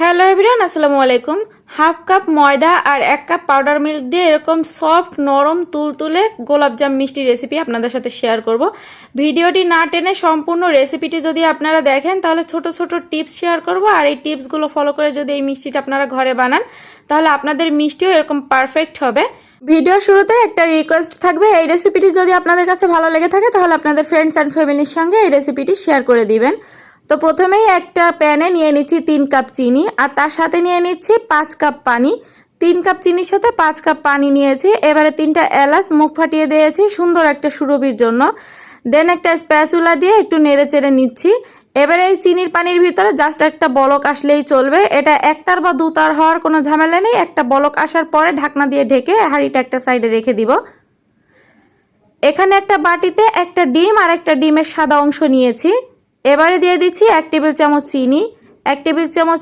Hello everyone, আসসালামু আলাইকুম। Half cup ময়দা আর 1 কাপ পাউডার মিল্ক দিয়ে এরকম সফট নরম তুলতুলে গোলাপজাম মিষ্টি রেসিপি আপনাদের সাথে শেয়ার করব। ভিডিওটি না টেনে সম্পূর্ণ রেসিপিটি যদি আপনারা দেখেন তাহলে ছোট ছোট টিপস শেয়ার করব, আর এই টিপসগুলো ফলো করে যদি এই মিষ্টিটা আপনারা ঘরে বানান তাহলে আপনাদের মিষ্টিও এরকম পারফেক্ট হবে। ভিডিও শুরুতে একটা রিকোয়েস্ট থাকবে, এই রেসিপিটি যদি আপনাদের কাছে ভালো লেগে থাকে তাহলে আপনাদের ফ্রেন্ডস অ্যান্ড ফ্যামিলির সঙ্গে এই রেসিপিটি শেয়ার করে দিবেন। তো প্রথমেই একটা প্যানে নিয়ে নিচ্ছি 3 কাপ চিনি, আর তার সাথে নিয়ে নিচ্ছি 5 কাপ পানি। 3 কাপ চিনির সাথে 5 কাপ পানি নিয়েছি। এবারে 3টা এলাচ মুখ ফাটিয়ে দিয়েছি সুন্দর একটা সুরভির জন্য। দেন একটা স্প্যাচুলা দিয়ে একটু নেড়ে চেড়ে নিচ্ছি। এবারে এই চিনির পানির ভিতরে জাস্ট একটা বলক আসলেই চলবে। এটা একতার বা দুতার হওয়ার কোনো ঝামেলা নেই। একটা বলক আসার পরে ঢাকনা দিয়ে ঢেকে হাঁড়িটা একটা সাইডে রেখে দিব। এখানে একটা বাটিতে একটা ডিম আর একটা ডিমের সাদা অংশ নিয়েছি। এবারে দিয়ে দিচ্ছি 1 টেবিল চামচ চিনি, 1 টেবিল চামচ